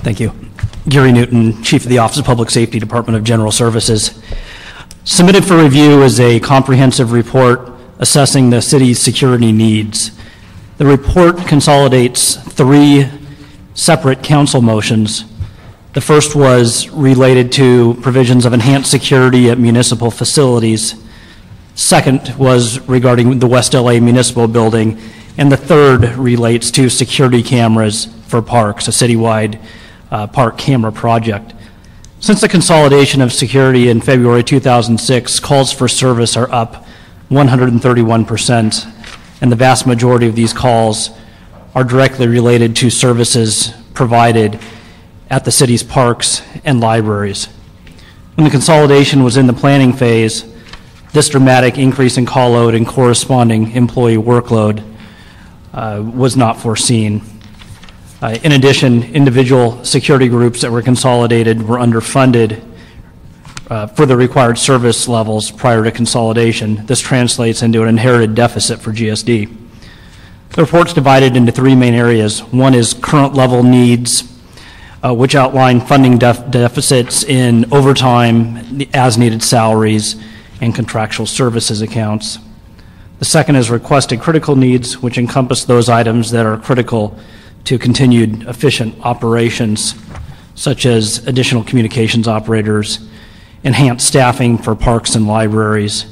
Thank you. Gary Newton, Chief of the Office of Public Safety, Department of General Services. Submitted for review is a comprehensive report assessing the city's security needs. The report consolidates 3 separate council motions. The first was related to provisions of enhanced security at municipal facilities. Second was regarding the West LA Municipal Building. And the third relates to security cameras for parks, a citywide park camera project. Since the consolidation of security in February 2006, calls for service are up 131%, and the vast majority of these calls are directly related to services provided at the city's parks and libraries. When the consolidation was in the planning phase, this dramatic increase in call load and corresponding employee workload was not foreseen. In addition, individual security groups that were consolidated were underfunded for the required service levels prior to consolidation. This translates into an inherited deficit for GSD. The report's divided into 3 main areas. One is current level needs, which outline funding deficits in overtime, as-needed salaries, and contractual services accounts. The second is requested critical needs, which encompass those items that are critical to continued efficient operations, such as additional communications operators, enhanced staffing for parks and libraries,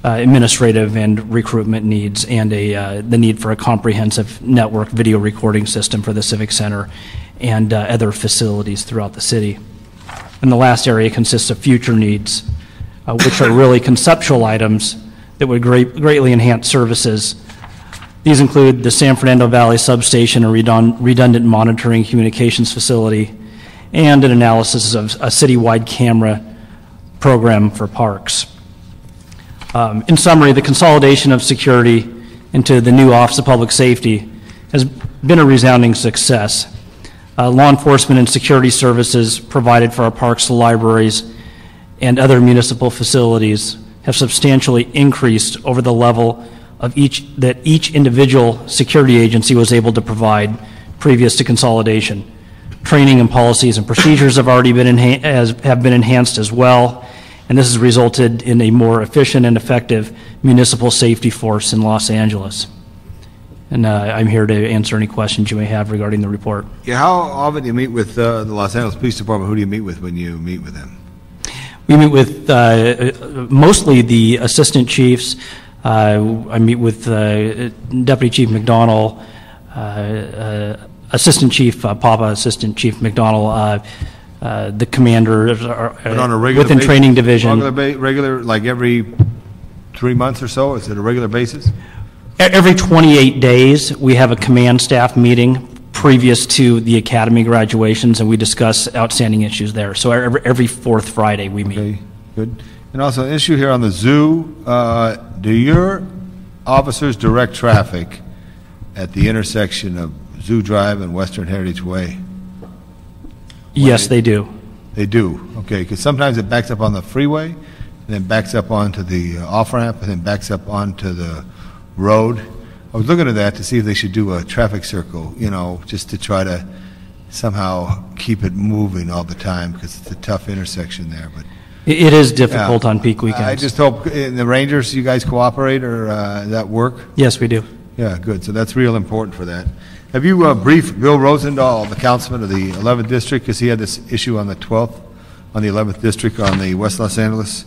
administrative and recruitment needs, and the need for a comprehensive network video recording system for the Civic Center and other facilities throughout the city. And the last area consists of future needs, which are really conceptual items that would greatly enhance services. These include the San Fernando Valley Substation, a redundant monitoring communications facility, and an analysis of a citywide camera program for parks. In summary, the consolidation of security into the new Office of Public Safety has been a resounding success. Law enforcement and security services provided for our parks, libraries, and other municipal facilities have substantially increased over the level of each individual security agency was able to provide previous to consolidation. Training and policies and procedures have already been enhanced as well, and this has resulted in a more efficient and effective municipal safety force in Los Angeles. And I'm here to answer any questions you may have regarding the report. Yeah, how often do you meet with the Los Angeles Police Department? Who do you meet with when you meet with them? We meet with mostly the assistant chiefs. I meet with Deputy Chief McDonnell, Assistant Chief Papa, Assistant Chief McDonnell, the commander within training division. Regular, like every 3 months or so? Is it a regular basis? Every 28 days, we have a command staff meeting previous to the academy graduations, and we discuss outstanding issues there. So every 4th Friday we meet. Okay, good. And also an issue here on the zoo. Do your officers direct traffic at the intersection of Zoo Drive and Western Heritage Way? Yes, they do. They do. Okay, because sometimes it backs up on the freeway, and then backs up onto the off-ramp, and then backs up onto the road. I was looking at that to see if they should do a traffic circle, you know, just to try to somehow keep it moving all the time, because it's a tough intersection there. But it is difficult on peak weekends. I just hope in the Rangers, you guys cooperate, or that work? Yes, we do. Yeah, good. So that's real important for that. Have you briefed Bill Rosendahl, the councilman of the 11th District, because he had this issue on the 12th, on the 11th District, on the West Los Angeles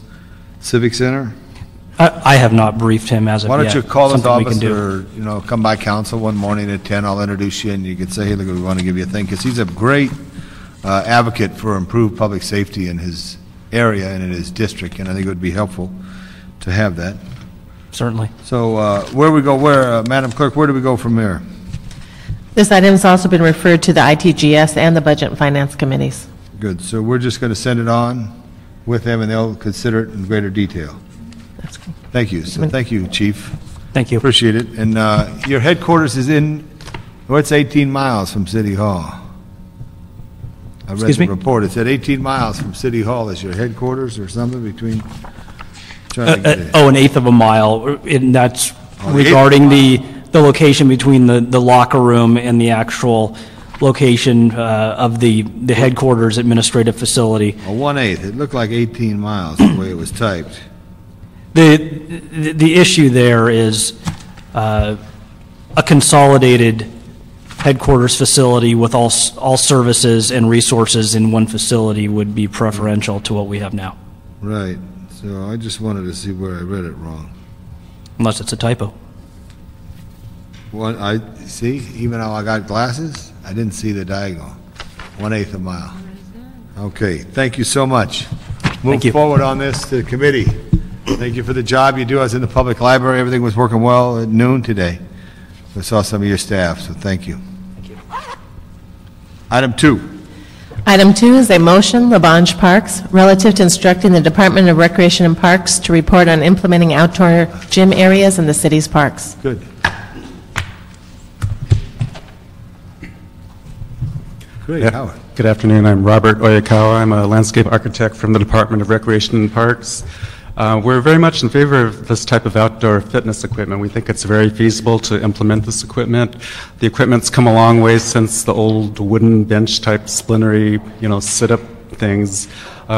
Civic Center? I have not briefed him as of yet. Why don't you call his office, or come by council one morning at 10, I'll introduce you, and you can say, hey, look, we want to give you a thing, because he's a great advocate for improved public safety in his area and in his district, and I think it would be helpful to have that. Certainly. So where we go, Madam Clerk, where do we go from there? This item has also been referred to the ITGS and the Budget and Finance Committees. Good. So we're just going to send it on with them, and they'll consider it in greater detail. That's good. Thank you. So thank you, Chief. Thank you. Appreciate it. And your headquarters is in, it's 18 miles from City Hall. I read the report. It said 18 miles from City Hall is your headquarters or something between? An eighth of a mile. And that's regarding the location between the locker room and the actual location of the headquarters administrative facility. A 1/8, it looked like 18 miles the way it was typed. The issue there is a consolidated headquarters facility with all services and resources in one facility would be preferential to what we have now, Right, so I just wanted to see where I read it wrong. unless it's a typo. I see, even though I got glasses, I didn't see the diagonal. 1/8 a mile. Okay, thank you so much. Move you. forward on this to the committee. Thank you for the job you do. I was in the public library. Everything was working well at noon today. I saw some of your staff, so thank you. Item 2. Item 2 is a motion, Labange Parks, relative to instructing the Department of Recreation and Parks to report on implementing outdoor gym areas in the city's parks. Good. Great, Yeah. Howard. Good afternoon. I'm Robert Oyakawa. I'm a landscape architect from the Department of Recreation and Parks. We're very much in favor of this type of outdoor fitness equipment. We think it's very feasible to implement this equipment. The equipment's come a long way since the old wooden bench type splintery, sit-up things.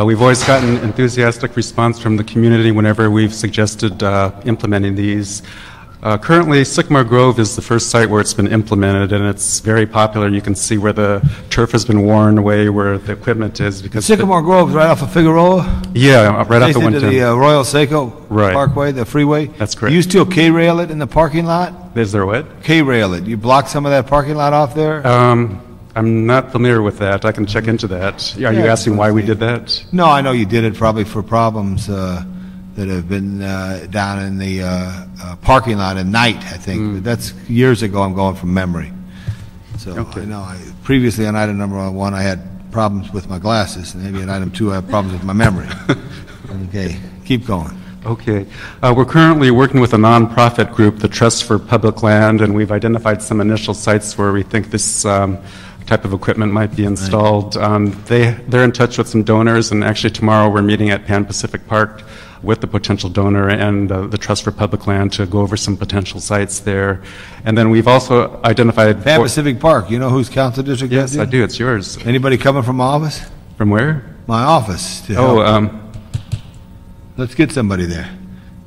We've always gotten enthusiastic response from the community whenever we've suggested implementing these. Currently, Sycamore Grove is the first site where it's been implemented, and it's very popular. You can see where the turf has been worn away, where the equipment is. Because Sycamore Grove's right off of Figueroa? Yeah, right off the Into 110. the Royal Seco Right. Parkway, the freeway? That's correct. You still K-rail it in the parking lot? Is there what? K-rail it. You block some of that parking lot off there? I'm not familiar with that. I can check into that. Are you Yeah, asking why we did that? No, I know you did it probably for problems that have been down in the parking lot at night, I think. But that's years ago. I'm going from memory. So Okay. I know previously on item number 1, I had problems with my glasses, and maybe on item 2, I have problems with my memory. Okay, keep going. Okay. We're currently working with a nonprofit group, the Trust for Public Land, and we've identified some initial sites where we think this type of equipment might be installed. They're in touch with some donors, and actually tomorrow we're meeting at Pan Pacific Park with the potential donor and the Trust for Public Land to go over some potential sites there. And then we've also identified... Pan Pacific Park, you know whose council district Yes, that I is? do. It's yours. Anybody coming from my office? From where? My office. To help. Oh, Let's get somebody there.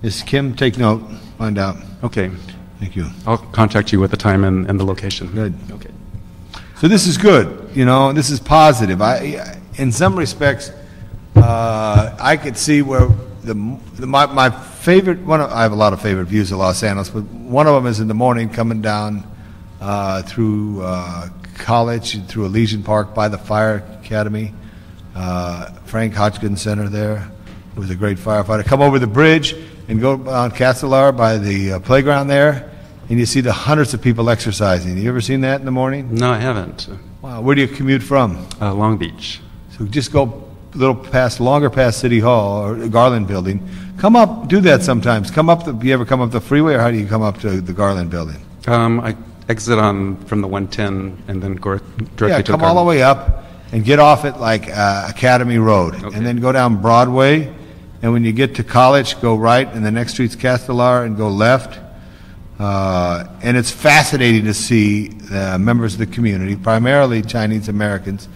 Miss Kim, take note, find out. okay. Thank you. I'll contact you with the time and the location. Good. Okay. So this is good, this is positive. In some respects, I could see where my favorite I have a lot of favorite views of Los Angeles, but one of them is in the morning coming down through College, through Elysian Park by the Fire Academy, Frank Hodgkin Center there, who was a great firefighter. Come over the bridge and go on Castelar by the playground there, and you see the hundreds of people exercising. You ever seen that in the morning? No, I haven't. Wow, where do you commute from? Long Beach. So just go a little longer past City Hall or the Garland Building. Come up, do that sometimes. You ever come up the freeway, or how do you come up to the Garland Building? I exit from the 110 and then go directly Yeah, to come all the way up and get off at like Academy Road, Okay. and then go down Broadway. And when you get to College, go right, and the next street's Castelar, and go left. And it's fascinating to see members of the community, primarily Chinese Americans,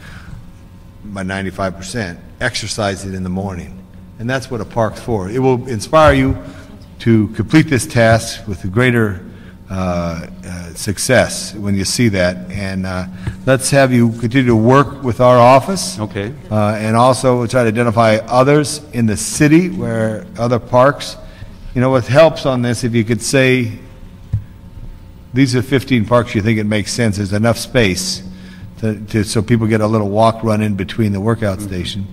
by 95%, exercising in the morning. And that's what a park's for. It will inspire you to complete this task with a greater success when you see that. And let's have you continue to work with our office. Okay. And also try to identify others in the city where other parks. What helps on this, if you could say, these are 15 parks you think it makes sense, there's enough space so people get a little walk run in between the workout station.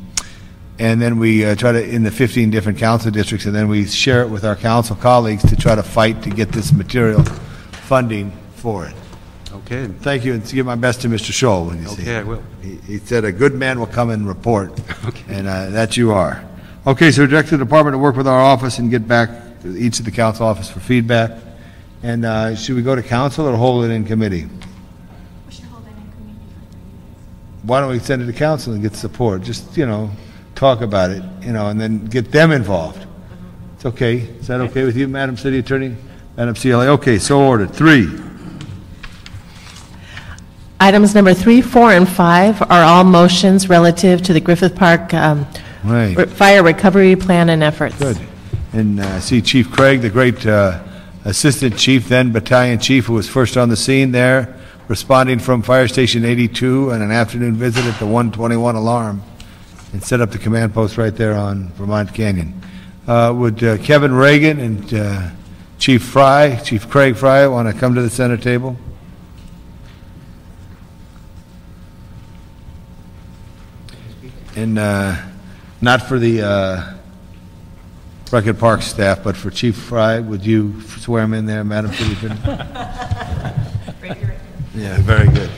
And then we try to, in the 15 different council districts, and then we share it with our council colleagues to try to fight to get this material funding for it. Okay. Thank you, and to give my best to Mr. Scholl when you see him. Okay, I will. He said a good man will come and report, and that you are. Okay, so direct the department to work with our office and get back to each of the council office for feedback. And should we go to council or hold it in committee? We should hold it in committee. Why don't we send it to council and get support? Just, talk about it, and then get them involved. It's okay. Is that okay with you, Madam City Attorney? Madam CLA? Okay, so ordered. 3. Items number 3, 4, and 5 are all motions relative to the Griffith Park Right. Fire Recovery Plan and efforts. Good. And I see Chief Craig, the great Assistant Chief, then Battalion Chief, who was first on the scene there, responding from Fire Station 82 on an afternoon visit at the 121 alarm, and set up the command post right there on Vermont Canyon. Would Kevin Reagan and Chief Craig Fry, want to come to the center table? And not for the Rugged Park staff, but for Chief Fry, would you swear him in there, Madam City Attorney? Yeah, very good.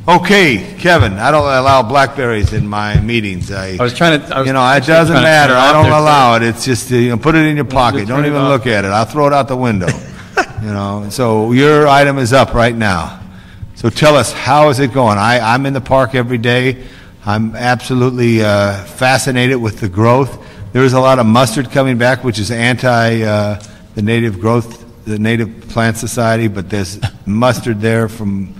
Okay, Kevin, I don't allow blackberries in my meetings. I was trying to. It doesn't matter. I don't allow it. It's just, put it in your pocket. Don't even look at it. I'll throw it out the window. So your item is up right now. So tell us, how is it going? I'm in the park every day. I'm absolutely fascinated with the growth. There is a lot of mustard coming back, which is anti the native growth, the Native Plant Society, but there's mustard there from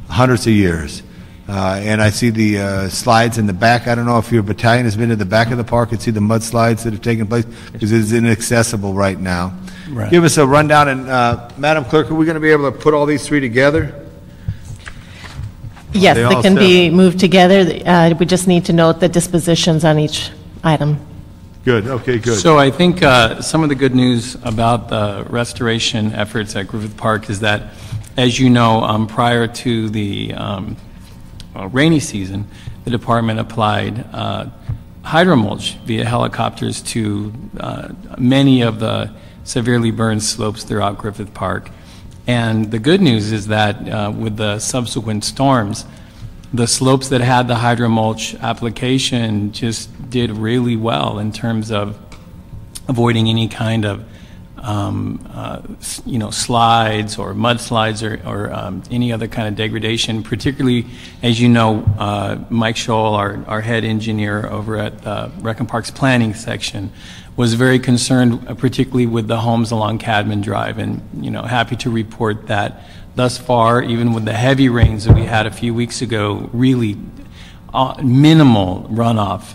hundreds of years. And I see the slides in the back. I don't know if your battalion has been to the back of the park and see the mudslides that have taken place, because it's inaccessible right now. Right. Give us a rundown, and Madam Clerk, are we going to be able to put all these three together? Yes, they can be moved together. We just need to note the dispositions on each item. Good, okay, good. So I think some of the good news about the restoration efforts at Griffith Park is that, as you know, prior to the rainy season, the department applied hydromulch via helicopters to many of the severely burned slopes throughout Griffith Park. And the good news is that with the subsequent storms, the slopes that had the hydromulch application just did really well in terms of avoiding any kind of slides or mudslides or any other kind of degradation. Particularly, as you know, Mike Scholl, our head engineer over at Rec and Parks Planning section, was very concerned, particularly with the homes along Cadman Drive, and happy to report that thus far, even with the heavy rains that we had a few weeks ago, really minimal runoff,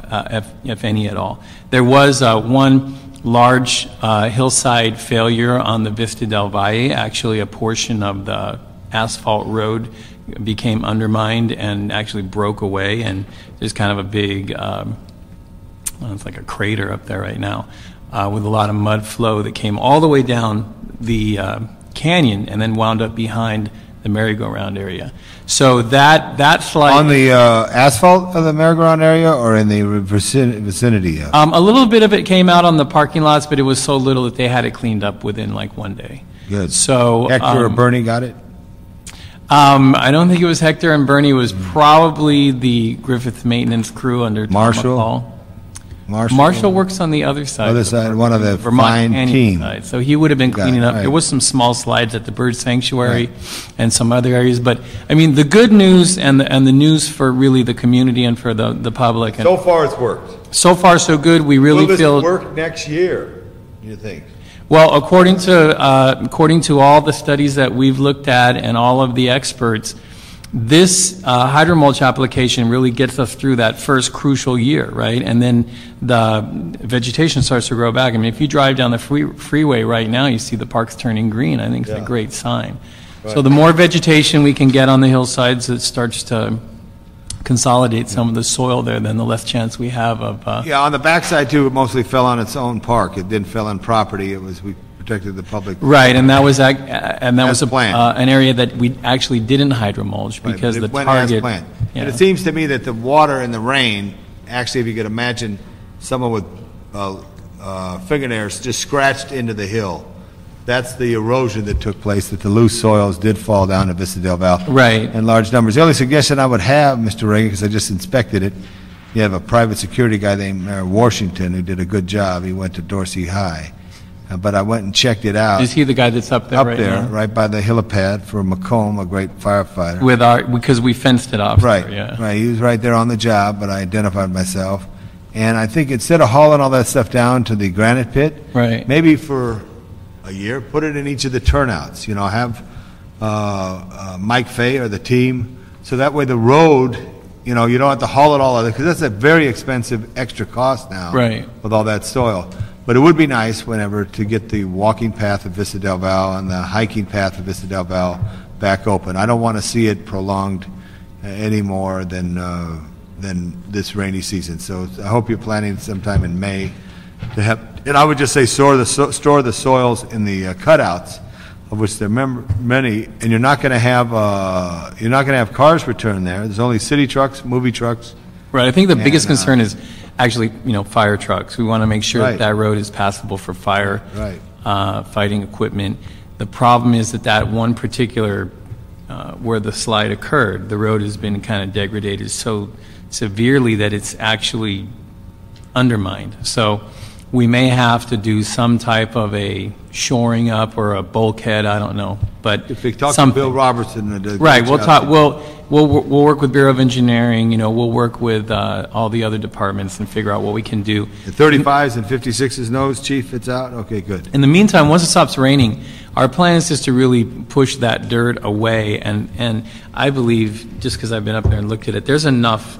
if any at all. There was one large hillside failure on the Vista del Valle. Actually, a portion of the asphalt road became undermined and actually broke away, and there's kind of a big, it's like a crater up there right now, with a lot of mud flow that came all the way down the canyon and then wound up behind the merry-go-round area. So that slide... On the asphalt of the merry-go-round area, or in the vicinity of? A little bit of it came out on the parking lots, but it was so little that they had it cleaned up within like one day. Good. So Hector or Bernie got it? I don't think it was Hector and Bernie. It was probably the Griffith maintenance crew under Tom Marshall? McCall. Marshall? Marshall works on the other side. Other side, one of the Vermont fine Canyon team. side. So he would have been cleaning up. right. There was some small slides at the bird sanctuary and some other areas. But, I mean, the good news and the news for really the community and for the public. And So far, it's worked. so far, so good. We really Will feel... this work next year, you think? Well, according to all the studies that we've looked at and all of the experts, this hydromulch application really gets us through that first crucial year, right? And then the vegetation starts to grow back. I mean, if you drive down the freeway right now, you see the parks turning green. I think it's a great sign. Right. So the more vegetation we can get on the hillsides, it starts to consolidate some of the soil there, then the less chance we have of... Yeah, on the backside, too, it mostly fell on its own park. It didn't fell on property. We protected the public. Right, and that was planned. An area that we actually didn't hydromulch because the went target... as planned. Yeah. And it seems to me that the water and the rain, actually, if you could imagine someone with fingernails just scratched into the hill, that's the erosion that took place, that the loose soils did fall down to Vista del Valle. Right. In large numbers. The only suggestion I would have, Mr. Reagan, because I just inspected it, you have a private security guy named Mayor Washington who did a good job. He went to Dorsey High. But I went and checked it out. Is he the guy that's up there right now? Right by the helipad for McComb, a great firefighter. Because we fenced it off. Right, yeah. right. He was right there on the job, but I identified myself. And I think instead of hauling all that stuff down to the granite pit, right, maybe for a year, put it in each of the turnouts. Have Mike Fay or the team so that way the road, you know, you don't have to haul it all out, because that's a very expensive extra cost now. Right. With all that soil. But it would be nice whenever to get the walking path of Vista Del Val and the hiking path of Vista Del Val back open. I don't want to see it prolonged any more than this rainy season. So I hope you're planning sometime in May to have, and I would just say store the soils in the cutouts, of which there are many, and you're not going to have cars return there. There's only city trucks, movie trucks. Right, I think the biggest concern is actually, fire trucks. We want to make sure that road is passable for fire fighting equipment. The problem is that one particular, where the slide occurred, the road has been kind of degraded so severely that it's actually undermined. So we may have to do some type of a shoring up or a bulkhead, I don't know. But if we talk to Bill Robertson. Right, we'll talk, we'll work with Bureau of Engineering, we'll work with all the other departments and figure out what we can do. The 35s and 56s knows, Chief, it's out? Okay, good. In the meantime, once it stops raining, our plan is just to really push that dirt away, and I believe, just because I've been up there and looked at it, there's enough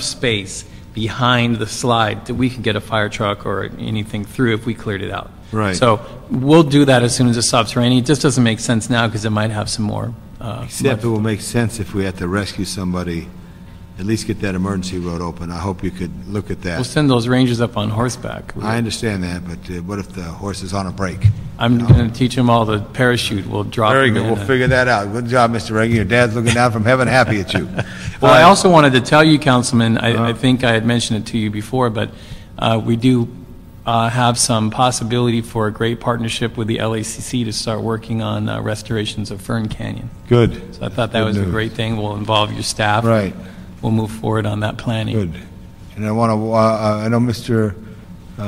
space behind the slide that we can get a fire truck or anything through if we cleared it out. Right. So we'll do that as soon as it stops raining. It just doesn't make sense now because it might have some more. Except it will make sense if we have to rescue somebody, at least get that emergency road open. I hope you could look at that. We'll send those rangers up on horseback. I understand that, but what if the horse is on a break? I'm going to teach them all the parachute. We'll drop Very them good. in We'll figure that out. Good job, Mr. Reagan. Your dad's looking down from heaven happy at you. Well, I also wanted to tell you, Councilman, I think I had mentioned it to you before, but we do have some possibility for a great partnership with the LACC to start working on restorations of Fern Canyon. Good. So I thought that was a great thing. We'll involve your staff. Right. We'll move forward on that planning. Good. And I want to, I know Mr.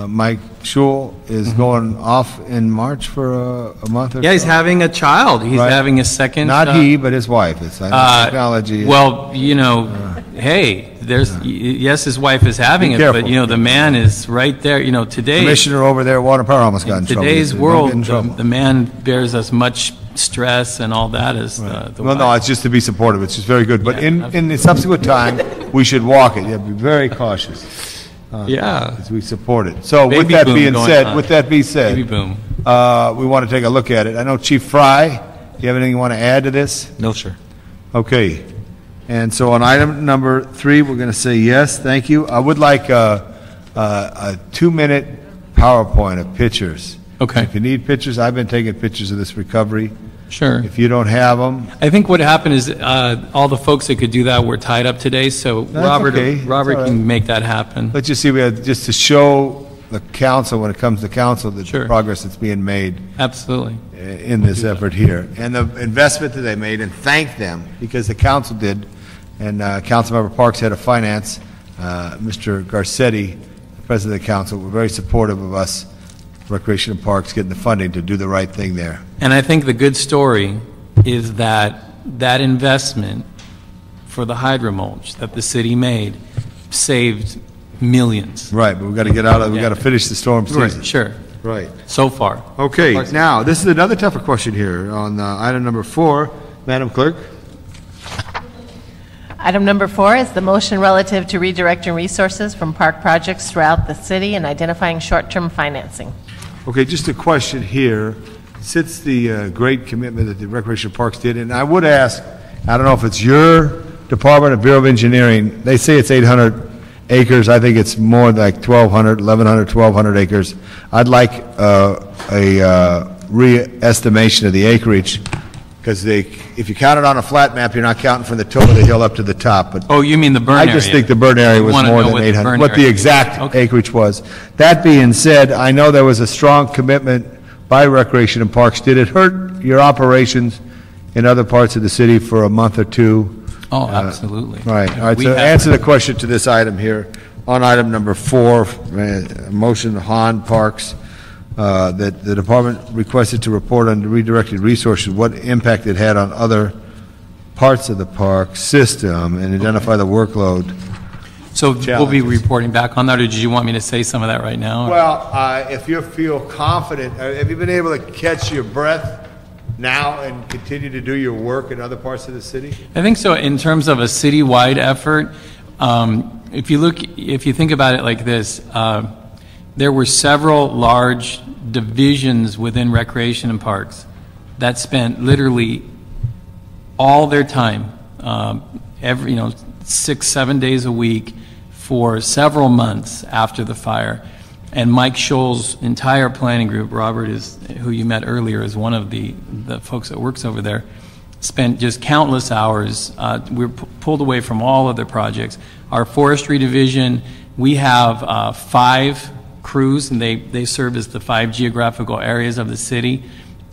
Mike Schul is going off in March for a month or so. Yeah, he's having a child. He's having a second. Not he, but his wife. It's technology. Well, hey, yes, his wife is having it, careful. but the man is right there. Today, Commissioner over there at Water Power almost got in trouble. Today's world, the man bears as much stress and all that as the Well, wife. no, it's just to be supportive. It's just very good. But in the subsequent time, we should walk it. You have to be very cautious. As we support it. So with Baby that boom being going said, on. we Baby boom. want to take a look at it. I know Chief Fry, do you have anything you want to add to this? No, sir. Okay. And so on item number 3, we're going to say yes, thank you. I would like a 2-minute PowerPoint of pictures. Okay. If you need pictures, I've been taking pictures of this recovery. Sure. If you don't have them, I think what happened is all the folks that could do that were tied up today, so Robert okay. That's all right. can make that happen. let's just see, we have just to show the council, when it comes to council, the Sure. progress that's being made Absolutely. in this effort here, and the investment that they made, and thank them, because the council did, and Councilmember Parks, head of finance, Mr. Garcetti, the president of the council, were very supportive of us, Recreation and Parks, getting the funding to do the right thing there. And I think the good story is that investment for the hydromulch that the city made saved millions. Right, but we've got to get out of, we've got to finish the storm season. Right, sure. Right. So far. Okay, now, this is another tougher question here on item number 4. Madam Clerk? Item number 4 is the motion relative to redirecting resources from park projects throughout the city and identifying short-term financing. Okay, just a question here. Since the great commitment that the Recreation Parks did, and I would ask, I don't know if it's your department or Bureau of Engineering, they say it's 800 acres. I think it's more like 1,200, 1,100, 1,200 acres. I'd like a re-estimation of the acreage, because if you count it on a flat map, you're not counting from the toe of the hill up to the top. But Oh, you mean the burn I area? just think the burn area You was wanna more know than what the 800, burn what the area is. exact Okay. acreage was. That being said, I know there was a strong commitment by Recreation and Parks. Did it hurt your operations in other parts of the city for a month or two? Oh, absolutely. Right, all right, We so have- answer the question to this item here. On item number 4, motion Han Parks, that the department requested to report on the redirected resources, what impact it had on other parts of the park system, and identify the workload. So we'll be Challenges. reporting back on that, or did you want me to say some of that right now? Well, if you feel confident, have you been able to catch your breath now and continue to do your work in other parts of the city? I think so. In terms of a citywide effort, if you think about it like this, there were several large divisions within recreation and parks that spent literally all their time, 6-7 days a week for several months after the fire. And Mike Scholl's entire planning group, Robert is, who you met earlier, is one of the folks that works over there, spent just countless hours. We were pulled away from all other projects. Our forestry division, we have 5 crews, and they serve as the 5 geographical areas of the city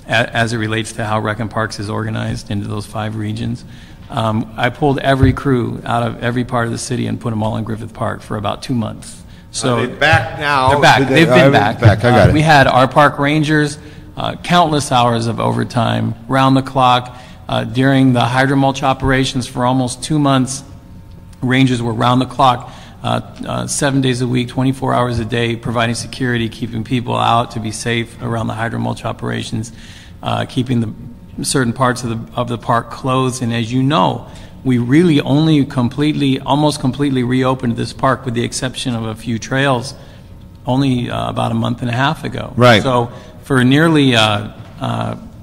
as it relates to how Rec and Parks is organized into those 5 regions. I pulled every crew out of every part of the city and put them all in Griffith Park for about 2 months. So Are they back now? they're back. They've been back. I got it. We had our park rangers, countless hours of overtime, round the clock. During the hydromulch operations for almost 2 months, rangers were round the clock, 7 days a week, 24 hours a day, providing security, keeping people out to be safe around the hydromulch operations, keeping the certain parts of the park closed. And as you know, we really only almost completely reopened this park with the exception of a few trails only about a month and a half ago. Right. So for nearly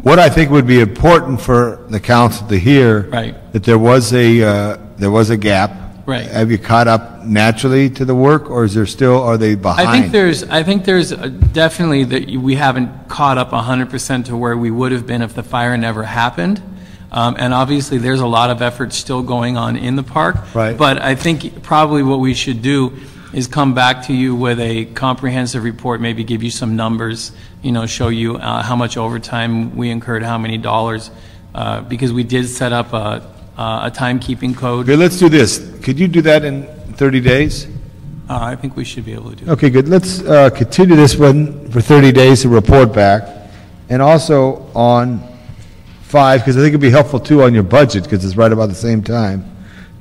What I think would be important for the council to hear, Right. that there was a gap. Right. Have you caught up naturally to the work, or is there still, are they behind? I think there's definitely that we haven't caught up 100% to where we would have been if the fire never happened. And obviously, there's a lot of effort still going on in the park. Right. But I think probably what we should do is come back to you with a comprehensive report, maybe give you some numbers, show you how much overtime we incurred, how many dollars, because we did set up a timekeeping code. Okay, let's do this. Could you do that in 30 days? I think we should be able to do that. Okay, good. Let's continue this one for 30 days to report back. And also on 5, because I think it'd be helpful too on your budget, because it's right about the same time.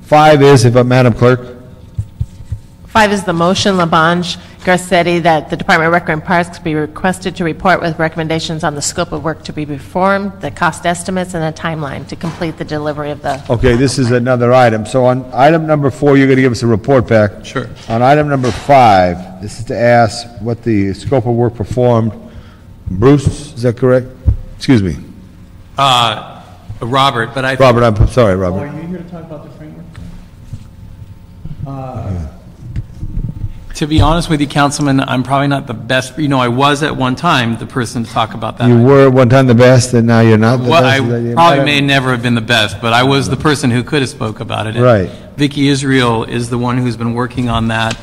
5 is, if Madam Clerk, 5 is the motion, Labange Garcetti, that the Department of Rec and Parks be requested to report with recommendations on the scope of work to be performed, the cost estimates, and a timeline to complete the delivery of the... okay, this is another item. So on item number 4, you're going to give us a report back. Sure. On item number 5, this is to ask what the scope of work performed. Bruce, is that correct? Excuse me. Robert, but I... Robert, I'm sorry, Robert. Are you here to talk about the framework? To be honest with you, Councilman, I'm probably not the best. I was at one time the person to talk about that. You were at one time the best, and now you're not the Well, best? I probably may never have been the best, but I was the person who could have spoke about it. And Right. Vicki Israel is the one who's been working on that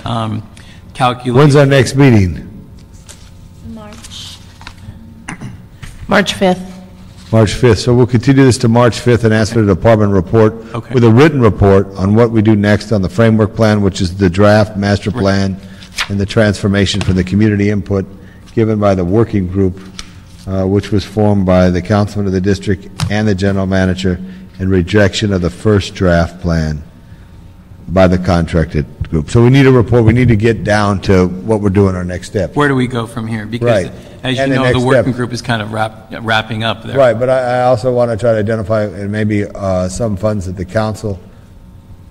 calculation. When's our next meeting? March 5th. March 5th. So we'll continue this to March 5th and ask for the department report Okay. with a written report on what we do next on the framework plan, which is the draft master plan and the transformation from the community input given by the working group, which was formed by the councilman of the district and the general manager, and rejection of the first draft plan by the contracted group. So we need a report. We need to get down to what we're doing our next step. Where do we go from here? Because, Right. as you And the know, the next working step. group is kind of wrapping up there. Right, but I also want to try to identify and maybe some funds that the council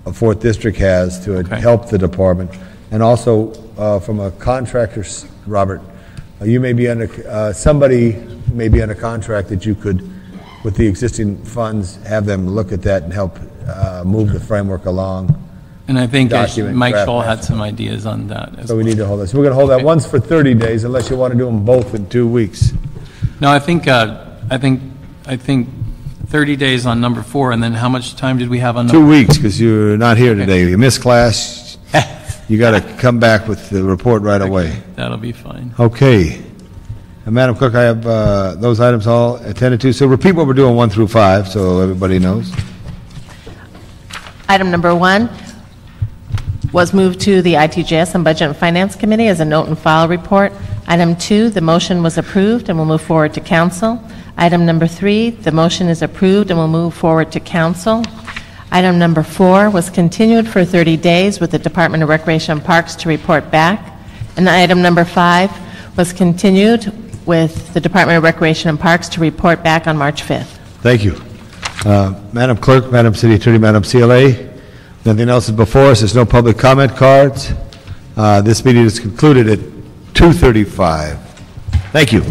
of Fourth District has to Okay. help the department. And also from a contractor, Robert, you may be under, somebody may be under contract that you could, with the existing funds, have them look at that and help move the framework along. And I think Document, Mike draft Scholl had master. some ideas on that as So well. we need to hold that. So we're going to hold that once for 30 days unless you want to do them both in 2 weeks. No, I think 30 days on number 4, and then how much time did we have on 2 number? weeks, because you're not here today. You missed class. You got to come back with the report right away. That'll be fine. Okay. And Madam Clerk, I have those items all attended to. So repeat what we're doing 1 through 5, so everybody knows. Item number 1 was moved to the ITJS and Budget and Finance Committee as a note and file report. Item 2, the motion was approved and will move forward to council. Item number 3, the motion is approved and will move forward to council. Item number 4 was continued for 30 days with the Department of Recreation and Parks to report back. And item number 5 was continued with the Department of Recreation and Parks to report back on March 5th. Thank you. Madam Clerk, Madam City Attorney, Madam CLA, nothing else is before us. There's no public comment cards. This meeting is concluded at 2:35. Thank you.